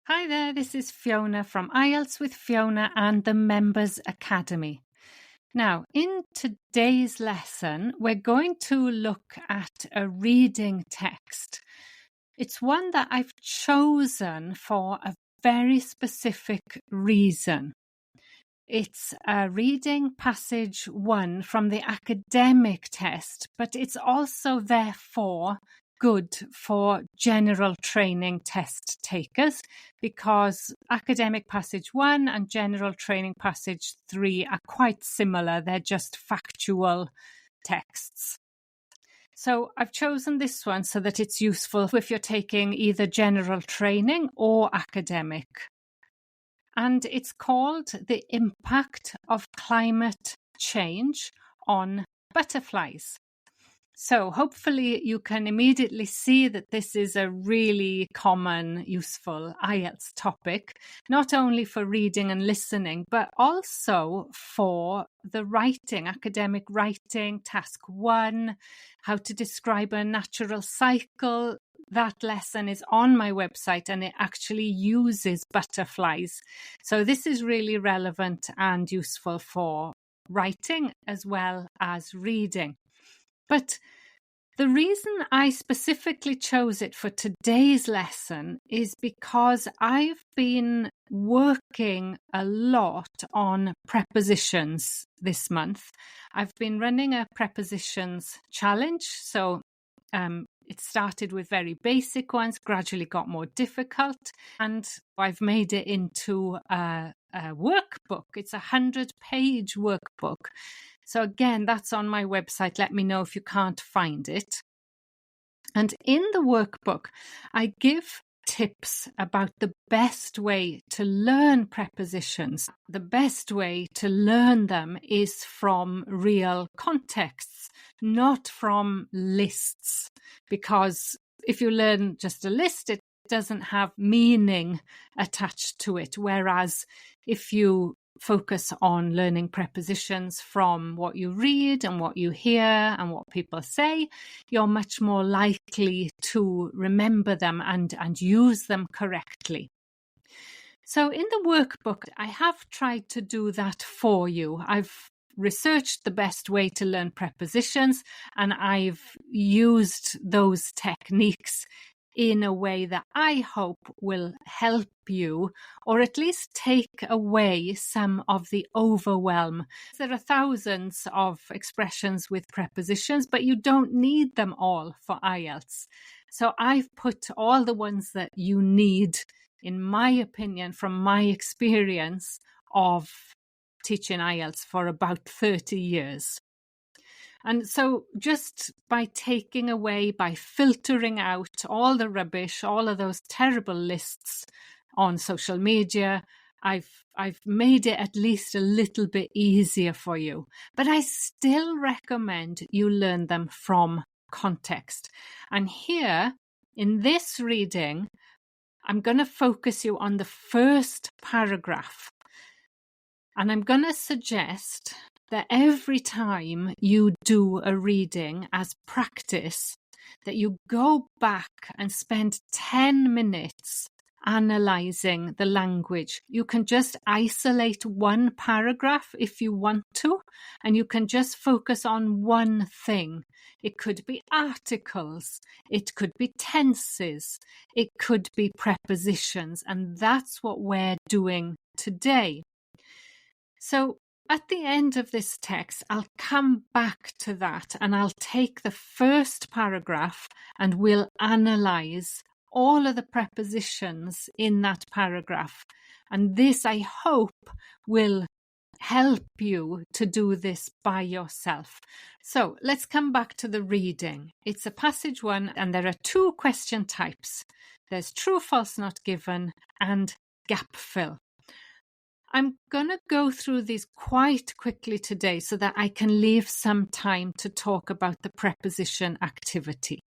Hi there, this is Fiona from IELTS with Fiona and the Members Academy. Now, in today's lesson, we're going to look at a reading text. It's one that I've chosen for a very specific reason. It's a reading passage 1 from the academic test, but it's also therefore good for general training test takers because academic passage 1 and general training passage 3 are quite similar. They're just factual texts. So I've chosen this one so that it's useful if you're taking either general training or academic. And it's called The Impact of Climate Change on Butterflies. So hopefully you can immediately see that this is a really common, useful IELTS topic, not only for reading and listening, but also for the writing, academic writing, task 1, how to describe a natural cycle. That lesson is on my website and it actually uses butterflies. So this is really relevant and useful for writing as well as reading. But the reason I specifically chose it for today's lesson is because I've been working a lot on prepositions this month. I've been running a prepositions challenge. So it started with very basic ones, gradually got more difficult, and I've made it into a workbook. It's a 100-page workbook. So again, that's on my website. Let me know if you can't find it. And in the workbook, I give tips about the best way to learn prepositions. The best way to learn them is from real contexts, not from lists. Because if you learn just a list, it doesn't have meaning attached to it. Whereas if you focus on learning prepositions from what you read and what you hear and what people say, you're much more likely to remember them and use them correctly. So in the workbook, I have tried to do that for you. I've researched the best way to learn prepositions and I've used those techniques in a way that I hope will help you, or at least take away some of the overwhelm. There are thousands of expressions with prepositions, but you don't need them all for IELTS. So I've put all the ones that you need, in my opinion, from my experience of teaching IELTS for about 30 years. And so just by taking away, by filtering out all the rubbish, all of those terrible lists on social media, I've made it at least a little bit easier for you. But I still recommend you learn them from context. And here, in this reading, I'm going to focus you on the first paragraph. And I'm going to suggest that every time you do a reading as practice, that you go back and spend 10 minutes analysing the language. You can just isolate one paragraph if you want to, and you can just focus on one thing. It could be articles, it could be tenses, it could be prepositions, and that's what we're doing today. So at the end of this text, I'll come back to that and I'll take the first paragraph and we'll analyse all of the prepositions in that paragraph. And this, I hope, will help you to do this by yourself. So let's come back to the reading. It's a passage 1 and there are 2 question types. There's true, false, not given and Gapfill. I'm going to go through these quite quickly today so that I can leave some time to talk about the preposition activity.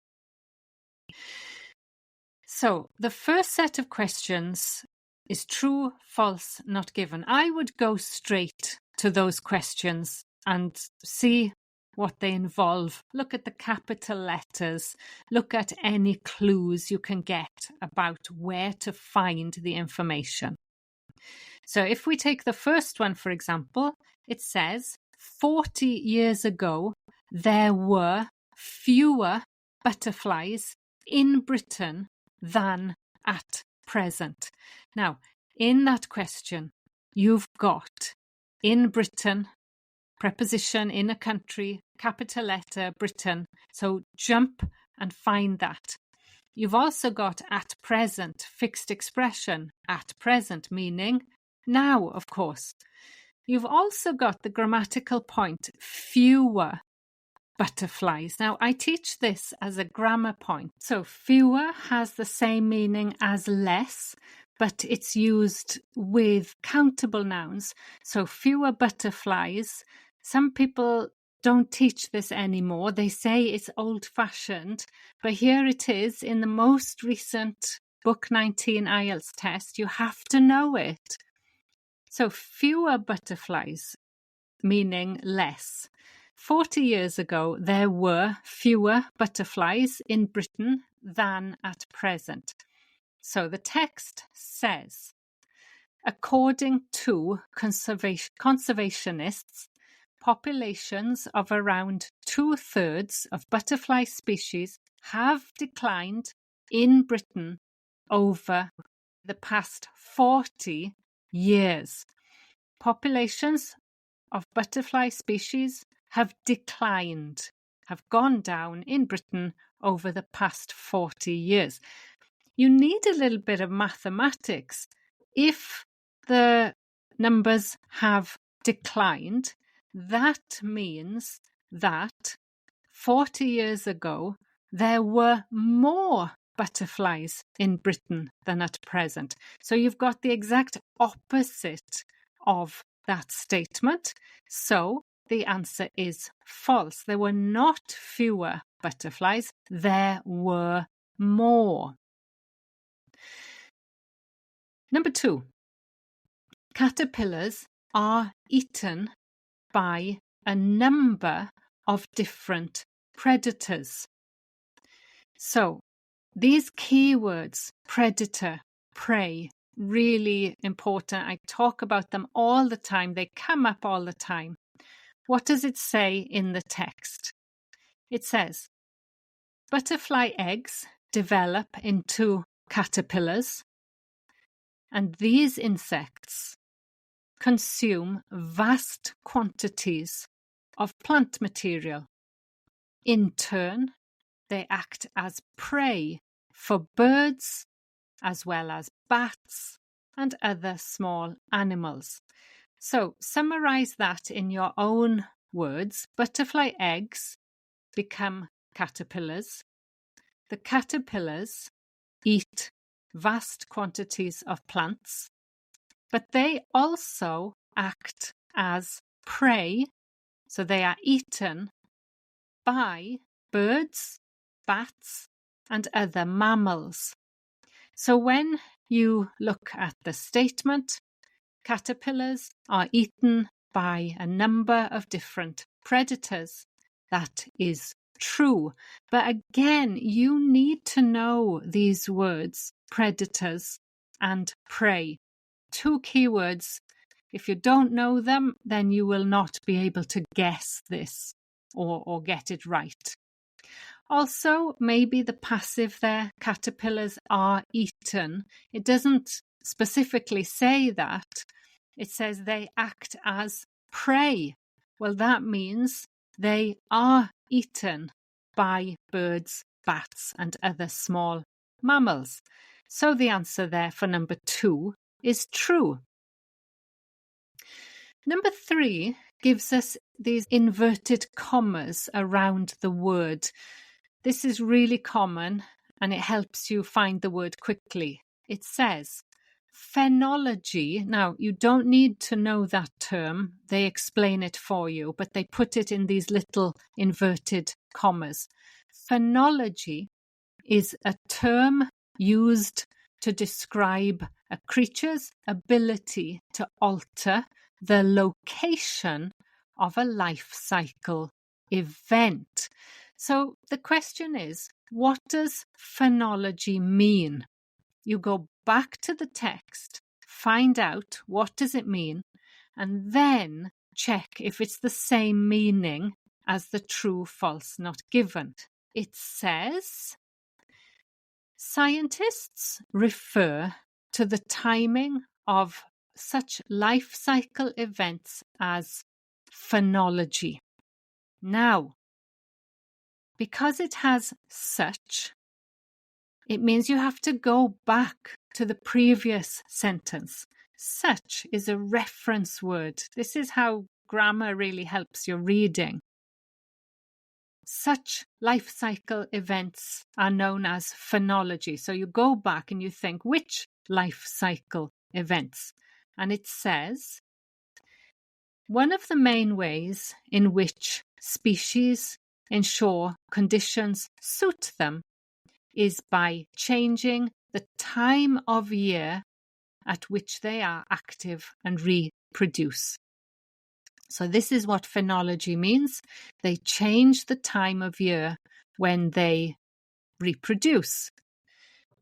So the first set of questions is true, false, not given. I would go straight to those questions and see what they involve. Look at the capital letters. Look at any clues you can get about where to find the information. So if we take the first one, for example, it says 40 years ago, there were fewer butterflies in Britain than at present. Now, in that question, you've got in Britain, preposition in a country, capital letter, Britain. So jump and find that. You've also got at present, fixed expression, at present, meaning now, of course. You've also got the grammatical point, fewer butterflies. Now, I teach this as a grammar point. So fewer has the same meaning as less, but it's used with countable nouns. So fewer butterflies. Some people don't teach this anymore. They say it's old-fashioned, but here it is in the most recent Book 19 IELTS test. You have to know it. So fewer butterflies, meaning less. 40 years ago, there were fewer butterflies in Britain than at present. So the text says, according to conservationists, populations of around 2/3 of butterfly species have declined in Britain over the past 40 years. Populations of butterfly species have declined, have gone down in Britain over the past 40 years. You need a little bit of mathematics. If the numbers have declined, that means that 40 years ago, there were more butterflies in Britain than at present. So you've got the exact opposite of that statement. So the answer is false. There were not fewer butterflies, there were more. Number 2, caterpillars are eaten by a number of different predators. So these keywords, predator, prey, really important. I talk about them all the time. They come up all the time. What does it say in the text? It says, butterfly eggs develop into caterpillars, and these insects consume vast quantities of plant material. In turn, they act as prey for birds as well as bats and other small animals. So summarize that in your own words. Butterfly eggs become caterpillars. The caterpillars eat vast quantities of plants, but they also act as prey. So they are eaten by birds, bats, and other mammals. So when you look at the statement, caterpillars are eaten by a number of different predators, that is true. But again, you need to know these words, predators and prey. 2 keywords. If you don't know them, then you will not be able to guess this or get it right. Also, maybe the passive there, caterpillars are eaten. It doesn't specifically say that. It says they act as prey. Well, that means they are eaten by birds, bats, and other small mammals. So the answer there for number 2 is true. Number 3 gives us these inverted commas around the word. This is really common and it helps you find the word quickly. It says phenology. Now, you don't need to know that term. They explain it for you, but they put it in these little inverted commas. Phenology is a term used to describe a creature's ability to alter the location of a life cycle event. So the question is, what does phonology mean? You go back to the text, find out what does it mean, and then check if it's the same meaning as the true, false, not given. It says, scientists refer to the timing of such life cycle events as phonology. Now, because it has such, it means you have to go back to the previous sentence. Such is a reference word. This is how grammar really helps your reading. Such life cycle events are known as phonology. So you go back and you think, which life cycle events? And it says, one of the main ways in which species ensure conditions suit them is by changing the time of year at which they are active and reproduce. So this is what phonology means. They change the time of year when they reproduce.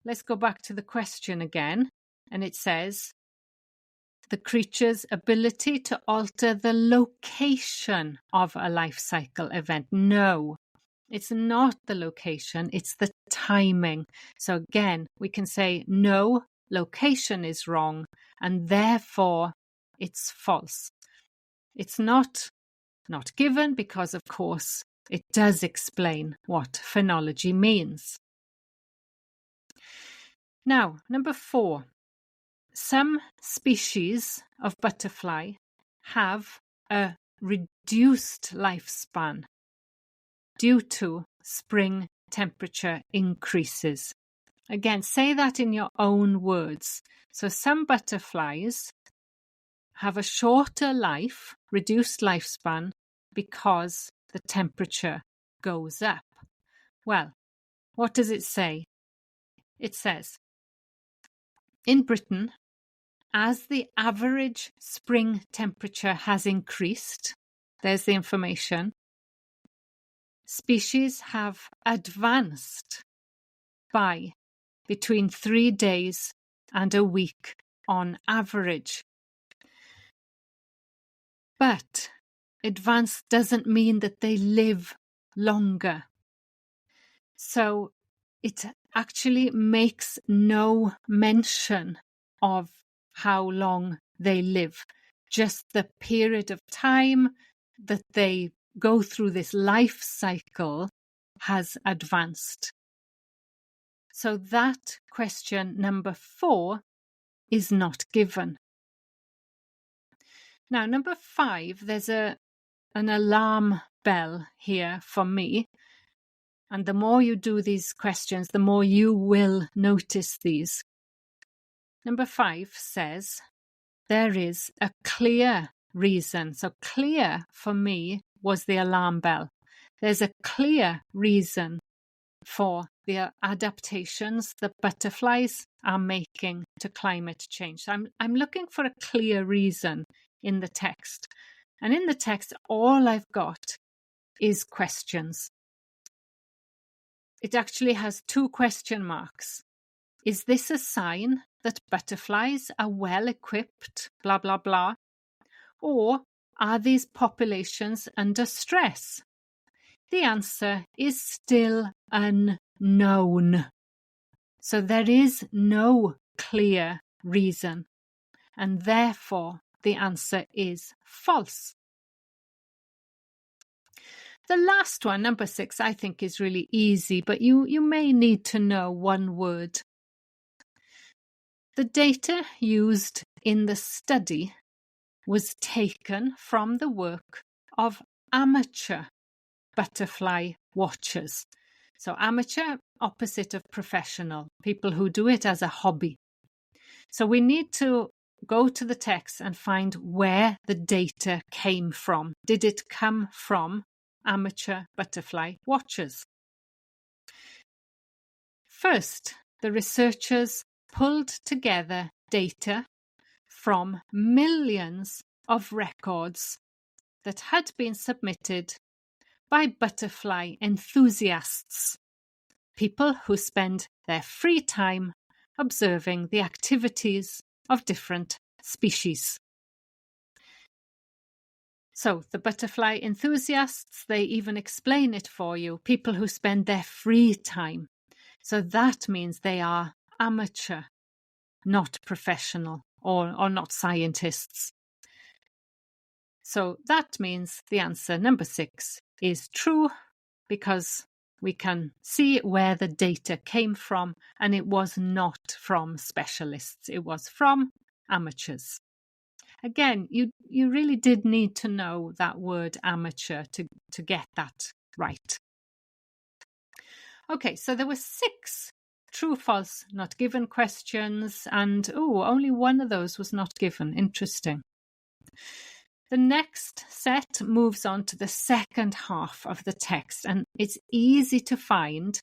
Let's go back to the question again. And it says, the creature's ability to alter the location of a life cycle event. No, it's not the location, it's the timing. So again, we can say no, location is wrong, and therefore it's false. It's not given because, of course, it does explain what phonology means. Now, number 4. Some species of butterfly have a reduced lifespan due to spring temperature increases. Again, say that in your own words. So some butterflies have a shorter life, reduced lifespan, because the temperature goes up. Well, what does it say? It says, in Britain, as the average spring temperature has increased, there's the information, species have advanced by between 3 days and a week on average. But advanced doesn't mean that they live longer. So it actually makes no mention of how long they live, just the period of time that they go through this life cycle has advanced. So that question number 4 is not given. Now, number 5, there's an alarm bell here for me. And the more you do these questions, the more you will notice these. Number 5 says, there is a clear reason. So clear for me was the alarm bell. There's a clear reason for the adaptations that butterflies are making to climate change. So I'm looking for a clear reason in the text. And in the text, all I've got is questions. It actually has 2 question marks. Is this a sign that butterflies are well equipped, blah, blah, blah? Or are these populations under stress? The answer is still unknown. So there is no clear reason, and therefore the answer is false. The last one, number 6, I think is really easy, but you may need to know one word. The data used in the study was taken from the work of amateur butterfly watchers. So amateur, opposite of professional, people who do it as a hobby. So we need to go to the text and find where the data came from. Did it come from amateur butterfly watchers? First, the researchers pulled together data from millions of records that had been submitted by butterfly enthusiasts, people who spend their free time observing the activities of different species. So the butterfly enthusiasts, they even explain it for you, people who spend their free time. So that means they are amateur, not professional or not scientists. So that means the answer number 6 is true, because we can see where the data came from, and it was not from specialists, it was from amateurs. Again, you really did need to know that word amateur to get that right. Okay, so there were 6 true, false, not given questions, and only one of those was not given. Interesting. The next set moves on to the second half of the text, and it's easy to find.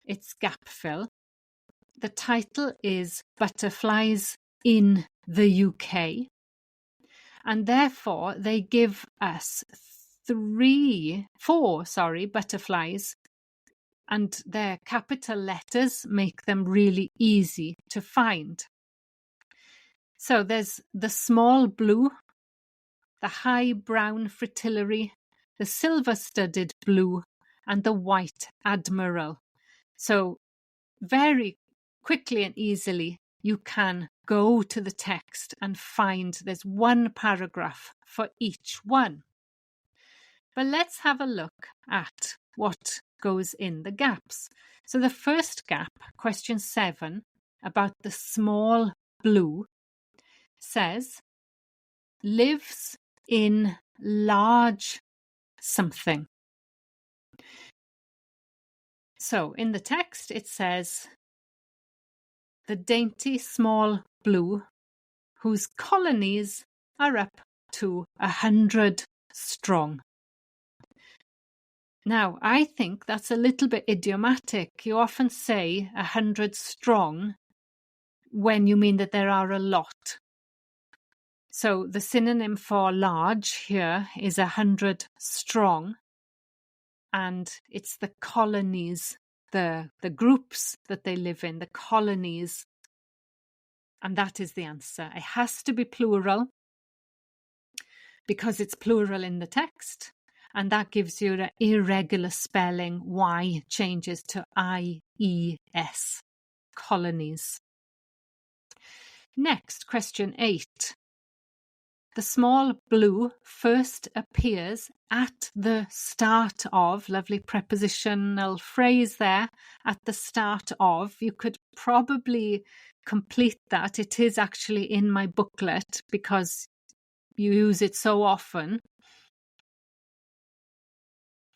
It's Gapfill. The title is Butterflies in the UK, and therefore they give us 4 butterflies, and their capital letters make them really easy to find. So there's the small blue, the high brown fritillary, the silver-studded blue, and the white admiral. So very quickly and easily you can go to the text and find there's one paragraph for each one. But let's have a look at what goes in the gaps. So the first gap, question 7, about the small blue, says, lives in large something. So in the text it says, the dainty small blue, whose colonies are up to 100 strong. Now, I think that's a little bit idiomatic. You often say 100 strong when you mean that there are a lot. So the synonym for large here is 100 strong, and it's the colonies, the groups that they live in, the colonies, and that is the answer. It has to be plural because it's plural in the text, and that gives you the irregular spelling. Y changes to IES, colonies. Next, question 8. The small blue first appears at the start of, lovely prepositional phrase there, at the start of. You could probably complete that. It is actually in my booklet because you use it so often.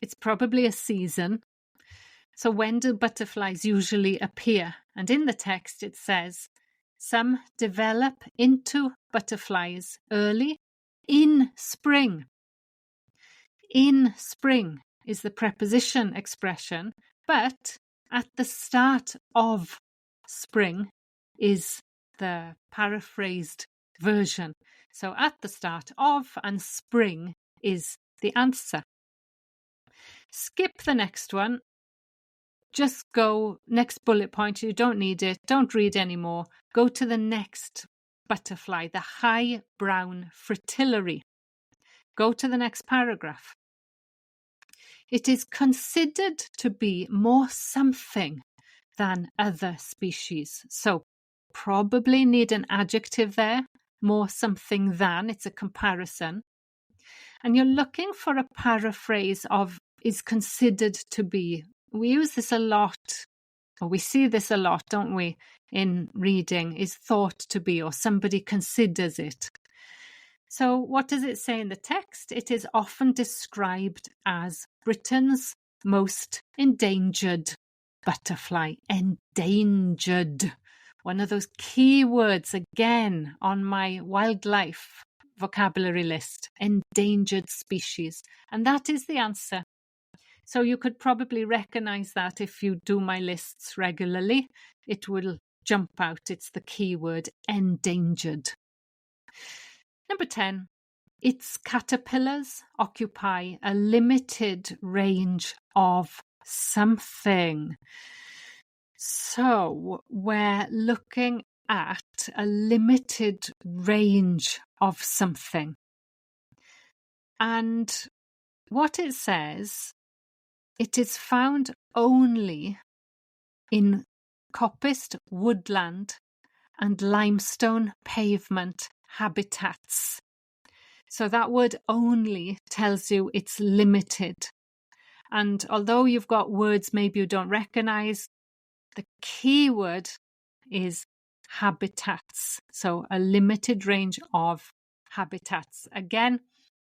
It's probably a season. So when do butterflies usually appear? And in the text it says, some develop into butterflies early in spring. In spring is the preposition expression, but at the start of spring is the paraphrased version. So at the start of and spring is the answer. Skip the next one. Just go, next bullet point, you don't need it, don't read anymore. Go to the next butterfly, the high brown fritillary. Go to the next paragraph. It is considered to be more something than other species. So probably need an adjective there, more something than, it's a comparison. And you're looking for a paraphrase of is considered to be. We use this a lot, or we see this a lot, don't we, in reading, is thought to be, or somebody considers it. So what does it say in the text? It is often described as Britain's most endangered butterfly. Endangered. One of those key words again on my wildlife vocabulary list. Endangered species. And that is the answer. So you could probably recognize that if you do my lists regularly. It will jump out. It's the keyword endangered. Number 10. its caterpillars occupy a limited range of something. So we're looking at a limited range of something. And what it says, it is found only in coppiced woodland and limestone pavement habitats. So that word only tells you it's limited. And although you've got words maybe you don't recognize, the key word is habitats. So a limited range of habitats. Again,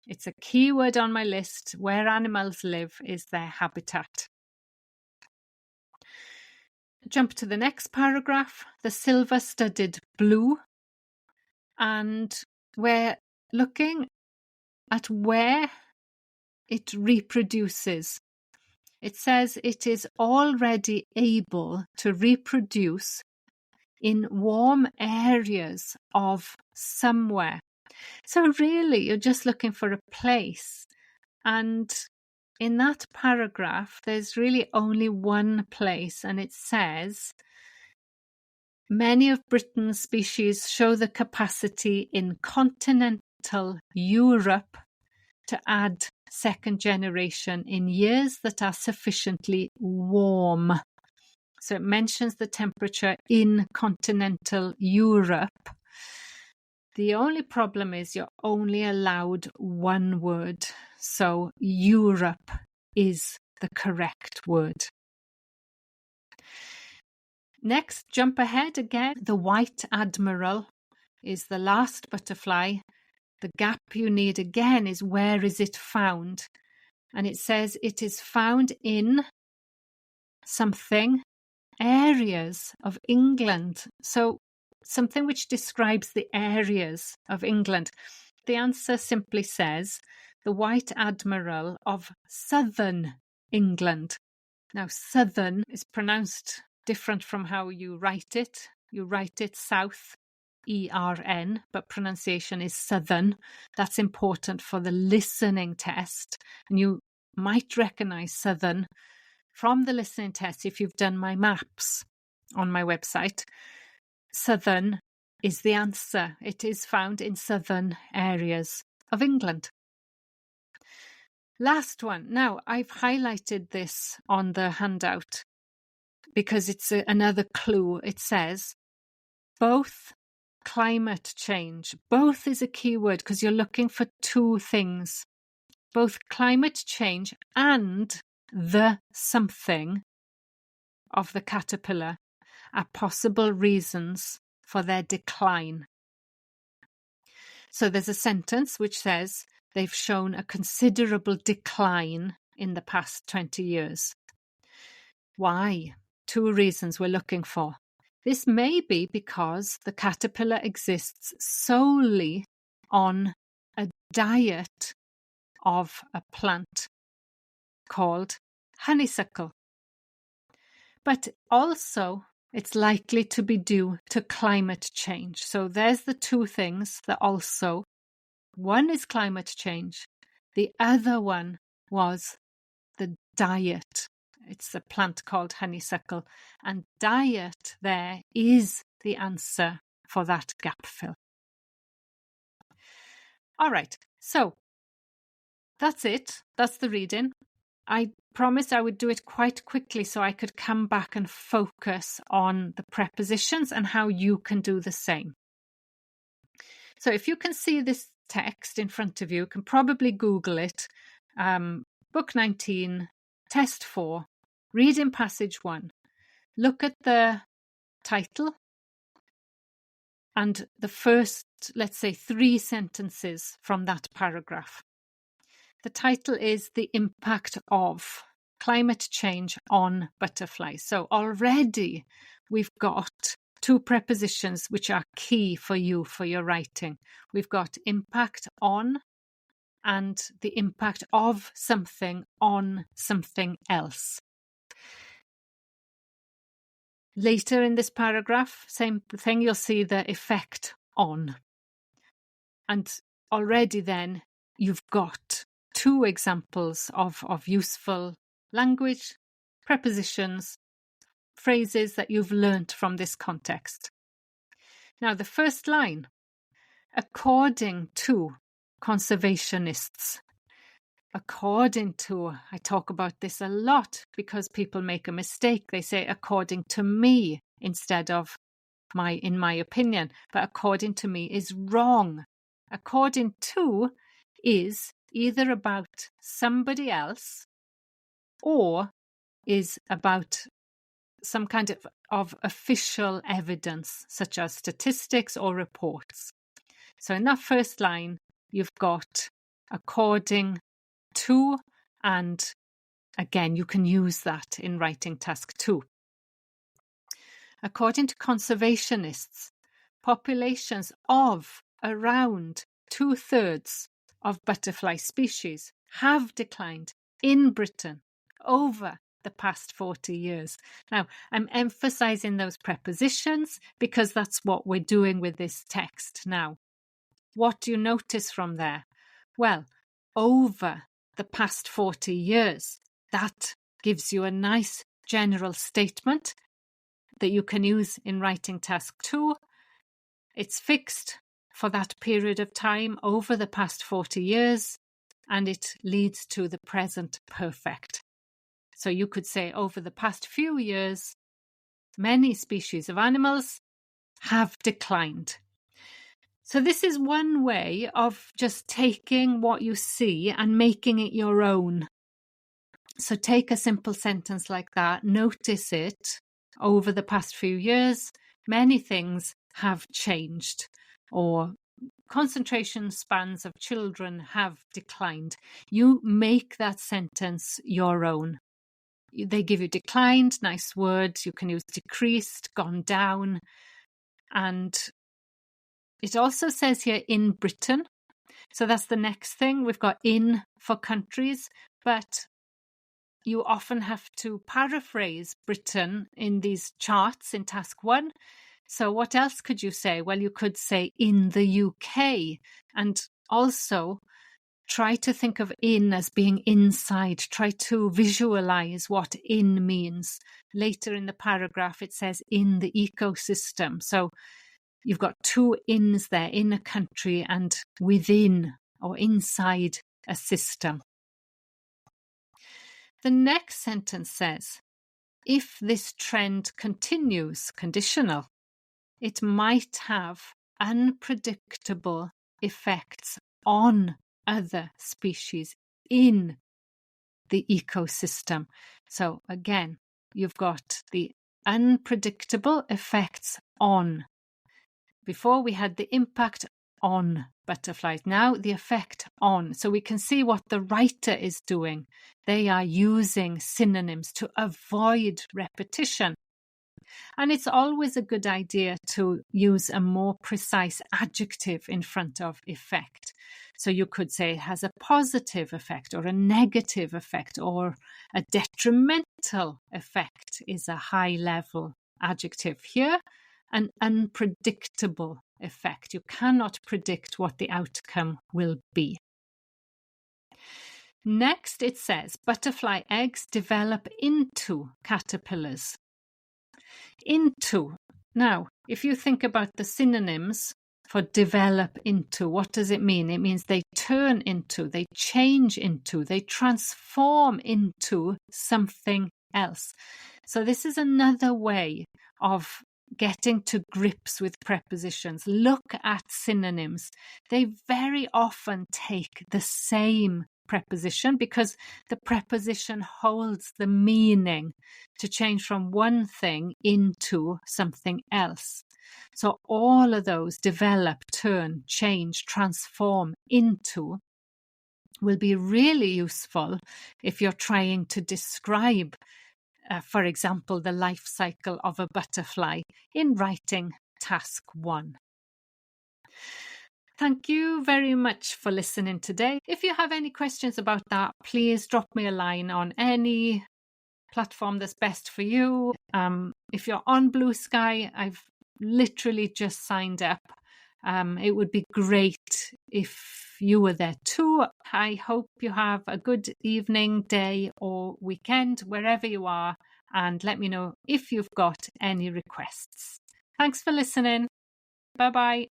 it's a key word on my list. Where animals live is their habitat. Jump to the next paragraph, the silver-studded blue. And we're looking at where it reproduces. It says it is already able to reproduce in warm areas of somewhere. So really, you're just looking for a place. And in that paragraph, there's really only one place, and it says, many of Britain's species show the capacity in continental Europe to add second generation in years that are sufficiently warm. So it mentions the temperature in continental Europe. The only problem is you're only allowed one word. So Europe is the correct word. Next, jump ahead again. The white admiral is the last butterfly. The gap you need again is where is it found? And it says it is found in something, areas of England. So something which describes the areas of England. The answer simply says the white admiral of southern England. Now, southern is pronounced different from how you write it. You write it south, ERN, but pronunciation is southern. That's important for the listening test. And you might recognize southern from the listening test if you've done my maps on my website. Southern is the answer. It is found in southern areas of England. Last one. Now, I've highlighted this on the handout because it's another clue. It says both climate change. Both is a key word because you're looking for two things. Both climate change and the something of the caterpillar are possible reasons for their decline. So there's a sentence which says they've shown a considerable decline in the past 20 years. Why? Two reasons we're looking for. This may be because the caterpillar exists solely on a diet of a plant called honeysuckle. But also, it's likely to be due to climate change. So there's the two things that also. One is climate change. The other one was the diet. It's a plant called honeysuckle. And diet there is the answer for that gap fill. All right, so that's it. That's the reading. I promised I would do it quite quickly so I could come back and focus on the prepositions and how you can do the same. So if you can see this text in front of you, you can probably Google it. Book 19, Test 4, Reading Passage 1. Look at the title and the first, let's say, 3 sentences from that paragraph. The title is The Impact of Climate Change on Butterflies. So already we've got 2 prepositions which are key for you for your writing. We've got impact on and the impact of something on something else. Later in this paragraph, same thing, you'll see the effect on. And already then you've got 2 examples of useful language, prepositions, phrases that you've learnt from this context. Now, the first line, according to conservationists. According to, I talk about this a lot because people make a mistake. They say according to me instead of in my opinion, but according to me is wrong. According to is either about somebody else or is about some kind of official evidence, such as statistics or reports. So in that first line, you've got according to, and again, you can use that in writing task 2. According to conservationists, populations of around 2/3 of butterfly species have declined in Britain over the past 40 years. Now, I'm emphasizing those prepositions because that's what we're doing with this text now. What do you notice from there? Well, over the past 40 years, that gives you a nice general statement that you can use in writing task 2. It's fixed for that period of time over the past 40 years, and it leads to the present perfect. So you could say over the past few years, many species of animals have declined. So this is one way of just taking what you see and making it your own. So take a simple sentence like that, notice it. Over the past few years, many things have changed, or concentration spans of children have declined. You make that sentence your own. They give you declined, nice words. You can use decreased, gone down. And it also says here in Britain. So that's the next thing. We've got in for countries, but you often have to paraphrase Britain in these charts in task 1. So what else could you say? Well, you could say in the UK, and also try to think of in as being inside. Try to visualize what in means. Later in the paragraph, it says in the ecosystem. So you've got 2 ins there, in a country and within or inside a system. The next sentence says, if this trend continues, conditional, it might have unpredictable effects on other species in the ecosystem. So again, you've got the unpredictable effects on. Before we had the impact on butterflies, now the effect on. So we can see what the writer is doing. They are using synonyms to avoid repetition. And it's always a good idea to use a more precise adjective in front of effect. So you could say it has a positive effect or a negative effect, or a detrimental effect is a high-level adjective here. An unpredictable effect. You cannot predict what the outcome will be. Next, it says butterfly eggs develop into caterpillars. Into. Now, if you think about the synonyms for develop into, what does it mean? It means they turn into, they change into, they transform into something else. So this is another way of getting to grips with prepositions. Look at synonyms. They very often take the same preposition because the preposition holds the meaning to change from one thing into something else. So all of those, develop, turn, change, transform, into, will be really useful if you're trying to describe for example, the life cycle of a butterfly in writing task 1. Thank you very much for listening today. If you have any questions about that, please drop me a line on any platform that's best for you. If you're on Blue Sky, I've literally just signed up. It would be great if you were there too. I hope you have a good evening, day, or weekend, wherever you are, and let me know if you've got any requests. Thanks for listening. Bye-bye.